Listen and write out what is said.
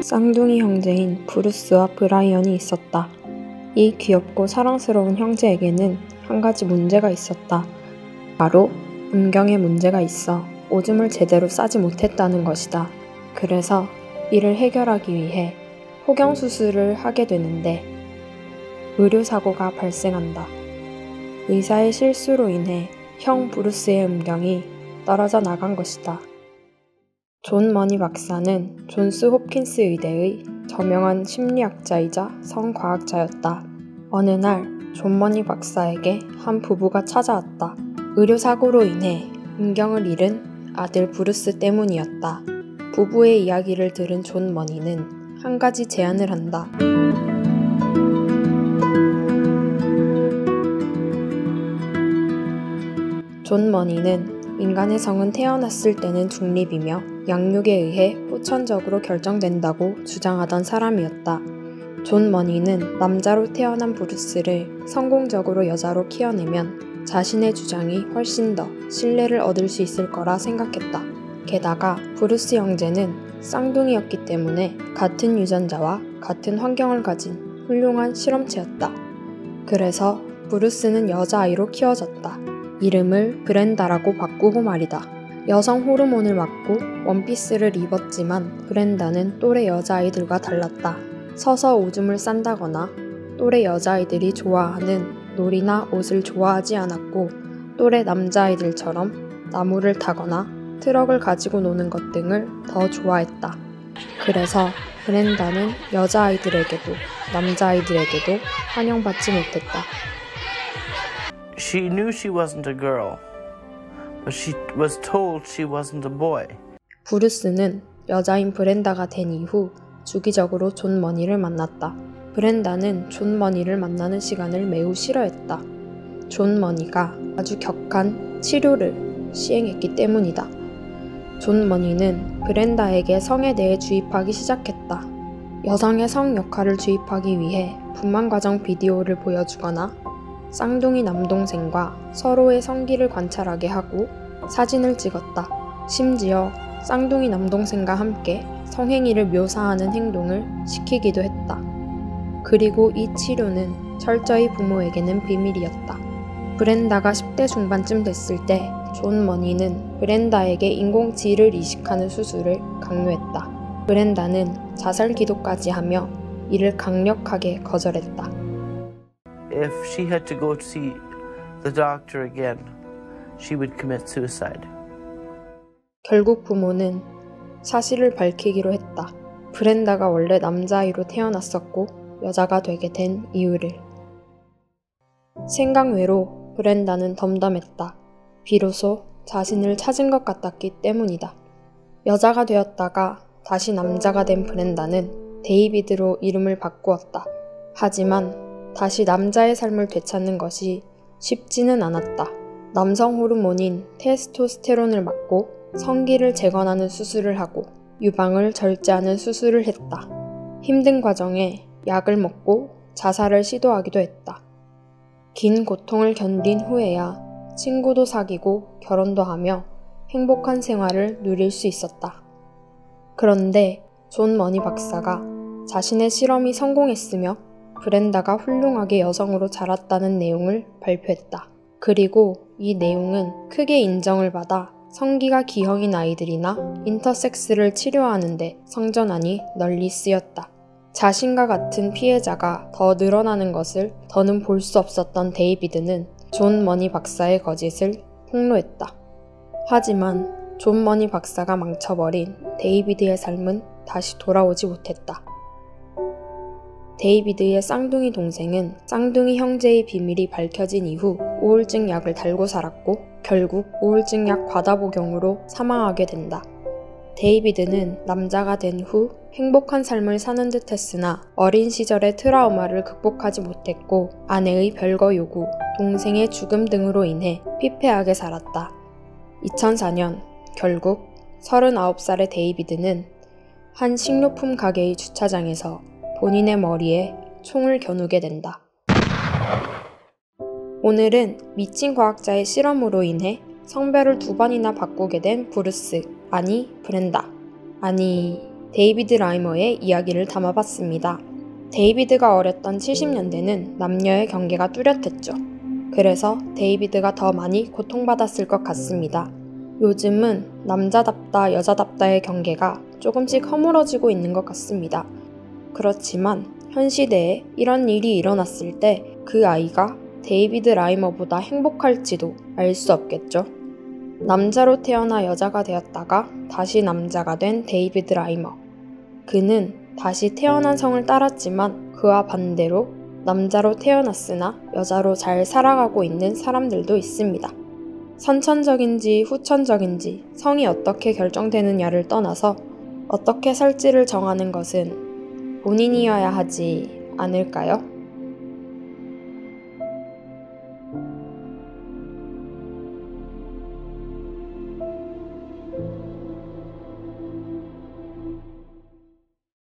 쌍둥이 형제인 브루스와 브라이언이 있었다. 이 귀엽고 사랑스러운 형제에게는 한 가지 문제가 있었다. 바로 음경에 문제가 있어 오줌을 제대로 싸지 못했다는 것이다. 그래서 이를 해결하기 위해 호경수술을 하게 되는데 의료사고가 발생한다. 의사의 실수로 인해 형 브루스의 음경이 떨어져 나간 것이다. 존 머니 박사는 존스 홉킨스 의대의 저명한 심리학자이자 성과학자였다. 어느 날 존 머니 박사에게 한 부부가 찾아왔다. 의료사고로 인해 음경을 잃은 아들 브루스 때문이었다. 부부의 이야기를 들은 존 머니는 한 가지 제안을 한다. 존 머니는 인간의 성은 태어났을 때는 중립이며 양육에 의해 후천적으로 결정된다고 주장하던 사람이었다. 존 머니는 남자로 태어난 브루스를 성공적으로 여자로 키워내면 자신의 주장이 훨씬 더 신뢰를 얻을 수 있을 거라 생각했다. 게다가 브루스 형제는 쌍둥이였기 때문에 같은 유전자와 같은 환경을 가진 훌륭한 실험체였다. 그래서 브루스는 여자아이로 키워졌다. 이름을 브렌다라고 바꾸고 말이다. 여성 호르몬을 맞고 원피스를 입었지만 브렌다는 또래 여자아이들과 달랐다. 서서 오줌을 싼다거나 또래 여자아이들이 좋아하는 놀이나 옷을 좋아하지 않았고 또래 남자아이들처럼 나무를 타거나 트럭을 가지고 노는 것 등을 더 좋아했다. 그래서 브렌다는 여자아이들에게도 남자아이들에게도 환영받지 못했다. She knew she wasn't a girl, but she was told she wasn't a boy. 브루스는 여자인 브렌다가 된 이후 주기적으로 존 머니를 만났다. 브렌다는 존 머니를 만나는 시간을 매우 싫어했다. 존 머니가 아주 격한 치료를 시행했기 때문이다. 존 머니는 브렌다에게 성에 대해 주입하기 시작했다. 여성의 성 역할을 주입하기 위해 분만과정 비디오를 보여주거나 쌍둥이 남동생과 서로의 성기를 관찰하게 하고 사진을 찍었다. 심지어 쌍둥이 남동생과 함께 성행위를 묘사하는 행동을 시키기도 했다. 그리고 이 치료는 철저히 부모에게는 비밀이었다. 브렌다가 10대 중반쯤 됐을 때 존 머니는 브렌다에게 인공지를 이식하는 수술을 강요했다. 브렌다는 자살 기도까지 하며 이를 강력하게 거절했다. If she had to go to see the doctor again, she would commit suicide. 결국 부모는 사실을 밝히기로 했다. 브렌다가 원래 남자아이로 태어났었고 여자가 되게 된 이유를. 생각 외로 브렌다는 덤덤했다. 비로소 자신을 찾은 것 같았기 때문이다. 여자가 되었다가 다시 남자가 된 브렌다는 데이비드로 이름을 바꾸었다. 하지만 다시 남자의 삶을 되찾는 것이 쉽지는 않았다. 남성 호르몬인 테스토스테론을 맞고 성기를 재건하는 수술을 하고 유방을 절제하는 수술을 했다. 힘든 과정에 약을 먹고 자살을 시도하기도 했다. 긴 고통을 견딘 후에야 친구도 사귀고 결혼도 하며 행복한 생활을 누릴 수 있었다. 그런데 존 머니 박사가 자신의 실험이 성공했으며 브렌다가 훌륭하게 여성으로 자랐다는 내용을 발표했다. 그리고 이 내용은 크게 인정을 받아 성기가 기형인 아이들이나 인터섹스를 치료하는데 성전환이 널리 쓰였다. 자신과 같은 피해자가 더 늘어나는 것을 더는 볼 수 없었던 데이비드는 존 머니 박사의 거짓을 폭로했다. 하지만 존 머니 박사가 망쳐버린 데이비드의 삶은 다시 돌아오지 못했다. 데이비드의 쌍둥이 동생은 쌍둥이 형제의 비밀이 밝혀진 이후 우울증 약을 달고 살았고 결국 우울증 약 과다 복용으로 사망하게 된다. 데이비드는 남자가 된 후 행복한 삶을 사는 듯 했으나 어린 시절의 트라우마를 극복하지 못했고 아내의 별거 요구, 동생의 죽음 등으로 인해 피폐하게 살았다. 2004년 결국 39살의 데이비드는 한 식료품 가게의 주차장에서 본인의 머리에 총을 겨누게 된다. 오늘은 미친 과학자의 실험으로 인해 성별을 2번이나 바꾸게 된 브루스, 아니 브렌다, 아니 데이비드 라이머의 이야기를 담아봤습니다. 데이비드가 어렸던 70년대는 남녀의 경계가 뚜렷했죠. 그래서 데이비드가 더 많이 고통받았을 것 같습니다. 요즘은 남자답다 여자답다의 경계가 조금씩 허물어지고 있는 것 같습니다. 그렇지만 현 시대에 이런 일이 일어났을 때 그 아이가 데이비드 라이머보다 행복할지도 알 수 없겠죠. 남자로 태어나 여자가 되었다가 다시 남자가 된 데이비드 라이머. 그는 다시 태어난 성을 따랐지만 그와 반대로 남자로 태어났으나 여자로 잘 살아가고 있는 사람들도 있습니다. 선천적인지 후천적인지 성이 어떻게 결정되느냐를 떠나서 어떻게 살지를 정하는 것은 본인이어야 하지 않을까요?